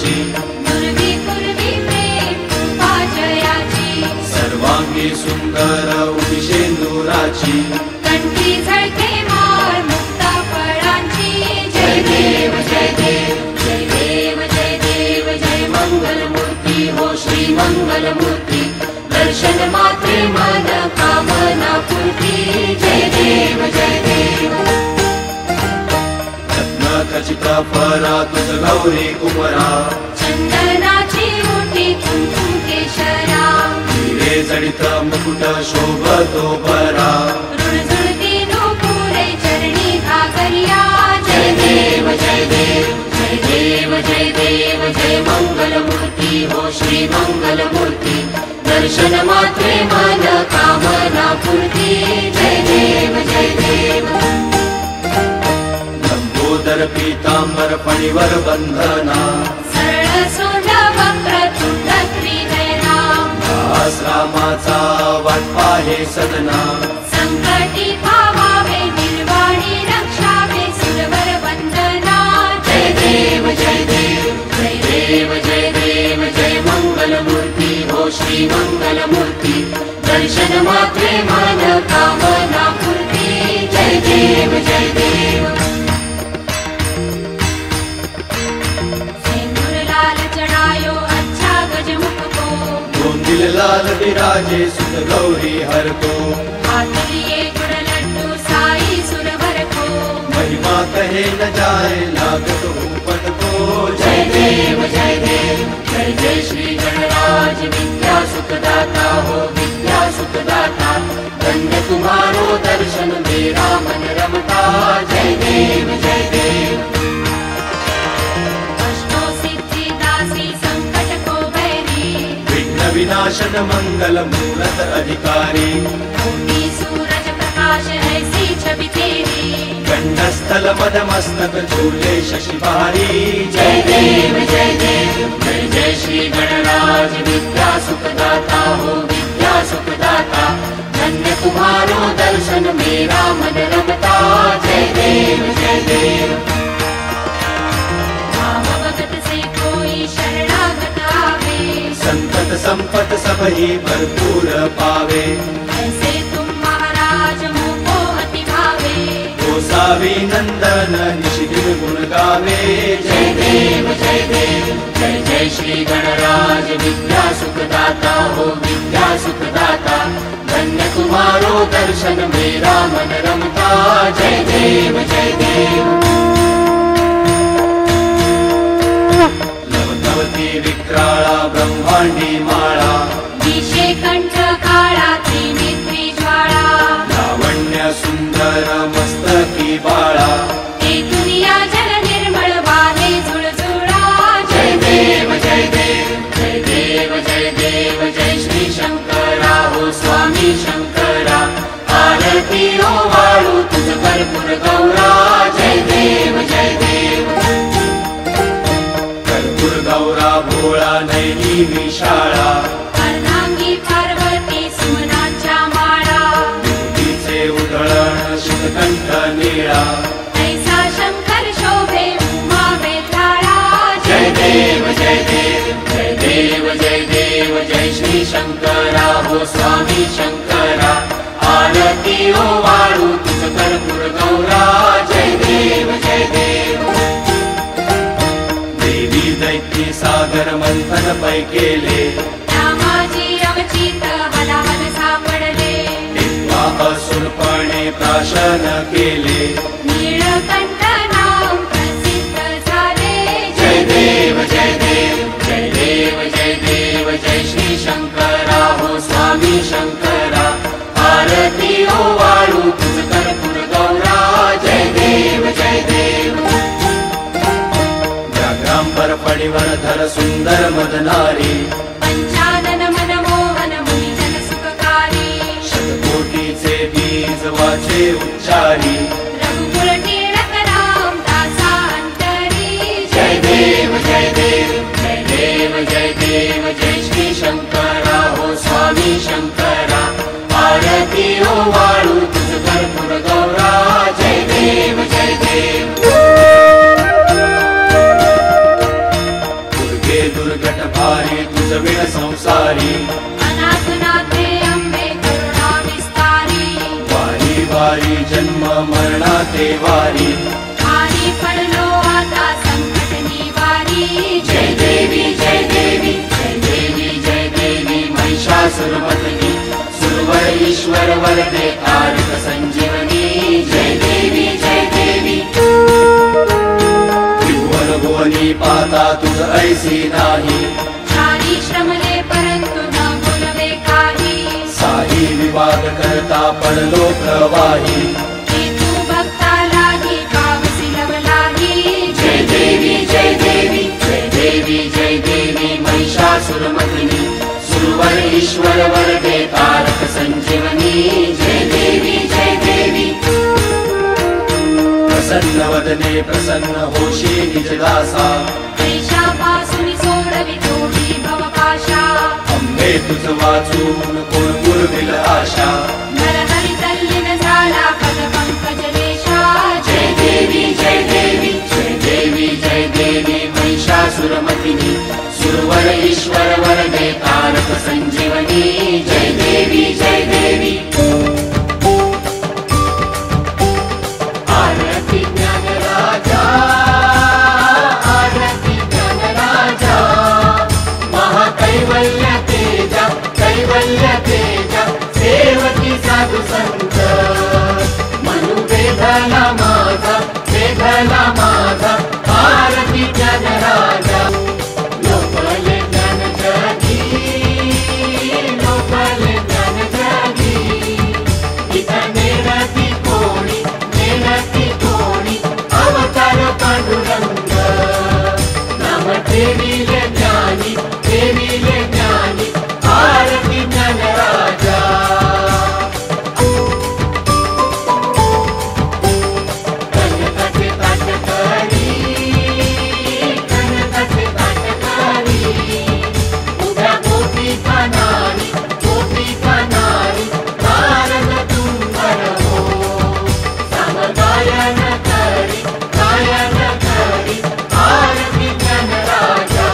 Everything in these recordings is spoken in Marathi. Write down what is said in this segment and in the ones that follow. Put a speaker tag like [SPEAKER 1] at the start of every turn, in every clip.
[SPEAKER 1] जयाची
[SPEAKER 2] दुर्वी पूर्वी प्रेम कृपा जयाची
[SPEAKER 1] सर्वांगी सुंदर उभी शेंदुराची
[SPEAKER 2] कंठी झळके मार मुक्ता फळांची जय देव जय देव जय देव जय देव जय मंगलमूर्ती हो श्री मंगलमूर्ती दर्शन मात्रे मन कामना पूर्ती जय देव जय देव
[SPEAKER 1] रत्न खचित फरा तुझ गौरी कुमरा
[SPEAKER 2] चंदनाची मोठी कुंकुम केशरा
[SPEAKER 1] हिरे जडित मुकुट शोभतो बरा
[SPEAKER 2] रुणझुणती नूपुरे चरणी घागरिया जय देव जय देव जय देव जय देव जय मंगलमूर्ती हो श्री मंगलमूर्ती दर्शन मात्रे मन कामना पूर्ती जय देव जय देव
[SPEAKER 1] लंबोदर पीतांबर फणीवर बंधना
[SPEAKER 2] सरळ सोंड वक्र तुंड त्रिनयना
[SPEAKER 1] दास रामाचा वाटपा हे सदना
[SPEAKER 2] संकटी पावावे निर्वाणी रक्षावे सुरवर वंदना जय देव जय देव जय देव जय देव जय मंगलमूर्ती हो श्री मंगलमूर्ती दर्शन मात्रे मन कामना पूर्ती जय देव जय देव सिंदूर लाल चढ़ायो अच्छा गजमुख को
[SPEAKER 1] गोंदिल लाल विराजे सुत गौरी हर को
[SPEAKER 2] हाथ लिए गुड़ लड्डू साई सुरवर को
[SPEAKER 1] महिमा कहे न जाए लागत ऊपट को
[SPEAKER 2] जय देव जय देव जय जय श्री गणराज विद्या सुखदाता हो विद्या सुखदाता धन्य तुम्हारो दर्शन मेरा मन रमता जय देव जय देव अष्टो सिद्धि दासी संकट को बैरी
[SPEAKER 1] विघ्न विनाशन मंगल मूरत अधिकारी
[SPEAKER 2] कोटि सूरज प्रकाश ऐसी छवि तेरी
[SPEAKER 1] गंडस्थल मदमस्तक झूले शशिभारी
[SPEAKER 2] जय देव जय देव जय जय श्री गणराज विद्या सुखदाता हो विद्या सुखदाता धन्य तुम्हारो दर्शन मेरा मन रमता जय देव जय देव भाव भगत से कोई शरणागत आवे
[SPEAKER 1] संतत संपत सबही भरपूर पावे
[SPEAKER 2] ऐसे तुम महाराज मोको अति भावे
[SPEAKER 1] गोसावी नंदन निशिदिन गुण गावे
[SPEAKER 2] जय देव जय देव जय जय श्री गणराज विद्या सुखदाता हो विद्या सुखदाता धन्य तुम्हारो दर्शन मेरा मन रमता जय देव जय देव
[SPEAKER 1] लवनवती विक्राळा ब्रह्मांडी माळा
[SPEAKER 2] दिशे कंठ काळा त्रिनेत्री ज्वाळा
[SPEAKER 1] लावण्य सुंदर मस्तकी बाळा
[SPEAKER 2] ते दुनिया जल निर्मळ वाहे झुळझुळा जय देव जय देव जय देव जय देव जय श्री शंकरा हो स्वामी शंकरा आरती ओ वाळू तुझ कर्पूर गौरा जय देव जय देव
[SPEAKER 1] कर्पूर गौरा भोळा नैनी विशाळा
[SPEAKER 2] अर्धांगी पार्वती सुमनाच्या माळा
[SPEAKER 1] तिचे उधळण शितकंठ निळा
[SPEAKER 2] ऐसा शंकर शोभे उमा वेताळा
[SPEAKER 1] जय देव
[SPEAKER 2] जय देव जय देव जय देव जय श्री शंकरा हो स्वामी शंकरा आरती ओ वाळू तुझ कर्पूर गौरा जय देव जय देव
[SPEAKER 1] देवी दैत्य सागर मंथन पै केले
[SPEAKER 2] रामाजी रवचित हलाहल सापडले
[SPEAKER 1] तेव्हा असुरपणे प्राशन केले
[SPEAKER 2] नीळकंठ नाम प्रसिद्ध झाले
[SPEAKER 1] जय देव जय देव
[SPEAKER 2] जय देव जय देव जय श्री शंकरा हो स्वामी शंकरा आरती ओ वाळू तुझ कर्पूर गौरा जय देव जय देव
[SPEAKER 1] व्याघ्रांबर फणीवर धर सुंदर मदनारी
[SPEAKER 2] पंचानन मनमोहन मुनिजन सुखकारी
[SPEAKER 1] शतकोटीचे बीज वाचे उच्चारी
[SPEAKER 2] रघुकुल टिळक राम दासा अंतरी
[SPEAKER 1] जय देव
[SPEAKER 2] जय देव जय देव जय देव जय श्री शंकरा हो स्वामी शंकरा आरती ओ वाळू तुझ कर्पूर गौरा जय देव जय देव
[SPEAKER 1] प्रगट भारी तुझ विण संसारी
[SPEAKER 2] अनाथनाथे अंबे करुणा विस्तारी
[SPEAKER 1] वारी वारी जन्म मरणाते वारी
[SPEAKER 2] भारी पडलो आता संकट निवारी
[SPEAKER 1] जय देवी जय देवी जय देवी जय देवी महिषासुरमर्दिनी सुरवर ईश्वर वरदे तारक संजीवनी जय देवी जय देवी त्रिभुवन भुवनी पाता तुझ ऐसी नाही
[SPEAKER 2] चारी श्रमले परंतु न बोलवे काही
[SPEAKER 1] साही विवाद करता पडलो प्रवाही
[SPEAKER 2] हेतू भक्तालाही पावसी लवलाही
[SPEAKER 1] जय देवी जय देवी जय देवी जय देवी महिषासुरमर्दिनी सुरवर ईश्वर वरदे तारक संजीवनी जय देवी जय देवी प्रसन्न वदने प्रसन्न होशी निजदासा
[SPEAKER 2] ऐशापासून सोडवी तोडी भवपाशा
[SPEAKER 1] अंबे तुझ वाचून कोण पुरविल आशा
[SPEAKER 2] नरहरी तल्लीन झाला पद पंकज रेषा
[SPEAKER 1] जय देवी जय देवी जय देवी जय देवी महिषासुरमर्दिनी सुरवर ईश्वर वरदे तारक संजीवनी जय देवी जय देवी आरती ज्ञान राजा आरती ज्ञान राजा महाकैवल्य तेजा कैवल्य तेजा सेवकी साधु संत मनु वेधला माझा आरती ज्ञान राजा लोकले ज्ञान जगी इथं नेणती कोणी अवतार पांडुरंग नाम ठेविले ज्ञानी आरती ज्ञान राजा कनकाचे ताट करी उभ्या गोपी कानारी नारद तुंबर हो समगायन करी आरती ज्ञान राजा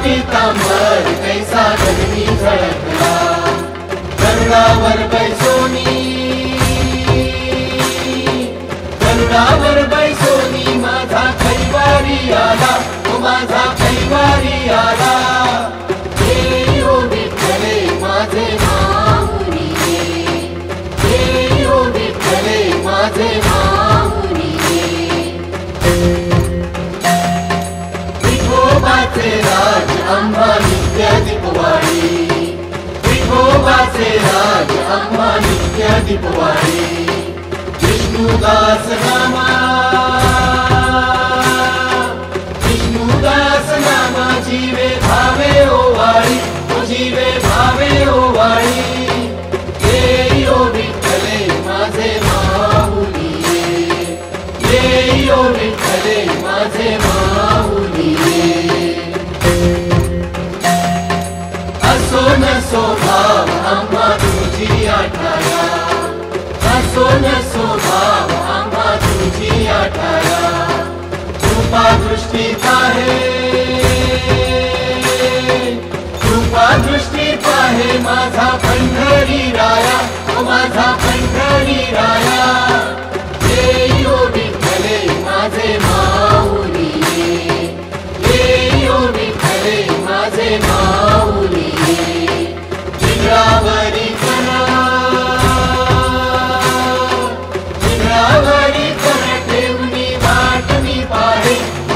[SPEAKER 1] पीतांबर कैसा गगनी झळकला गरुडावर बैसोनी माझा कैवारी आला तो माझा कैवारी आला हे हो विठ्ठले माझे माऊली हे हो विठ्ठले माझे माऊली विठोबाचे राज आम्हा नित्य दीपवाळी विठोबाचे राज आम्हा नित्य दीपवाळी विष्णुदास नामा जीवे भावे ओवाळी जीवे भावे ओवाळी ये ओ विठ्ठले माझे माऊली ये ओ विठ्ठले माझे माऊली असो नसो भाव आम्हा तुझी आठाया असो नसो भाव आम्हा तुझी आठाया कृपा दृष्टी पाहे माझा पंढरी राया ओ माझा पंढरी राया ये ओ विठ्ठले माझे माऊली ये ओ विठ्ठले माझे माऊली जिगरावरी कर ठेवणी वाट मी पाहे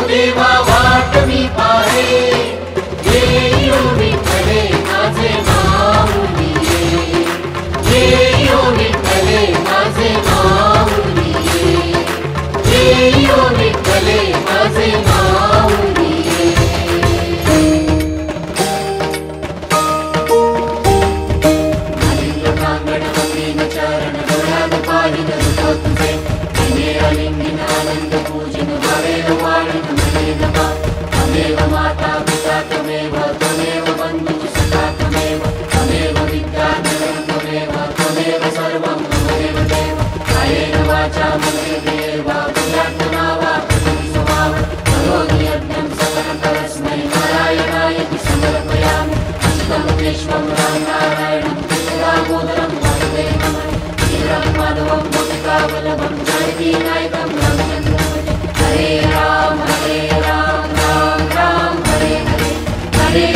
[SPEAKER 1] देवा वाट मी पाहे ये ओ विठ्ठले माझे माऊली ये ओ विठ्ठले माझे माऊली ये ओ विठ्ठले माझे माऊली चरण डोळ्यात पाहिलं रूप तुझे तिने अलिंगिन आनंद पूजन भवेल वाळीन मनेन बा तमेव माता पिता तमेव त्वमेव बन्धुः सखा तमेव तमेव विद्याधरं त्वमेव सर्वं त्वमेव देव कायेन वाचा मनसेन्द्रियैर् वा बुद्ध्यात्मना वा प्रकृति स्वभावात् करोमि यज्ञं सकलं परस्मै नारायणायति समर्पयामि अच्युतं केशवं रामनारायणं दामोदरं वासुदेवं माधवं गोपिकावल्लभं जानकीनायकं रामचन्द्रं हरे राम राम राम हरे हरे हरे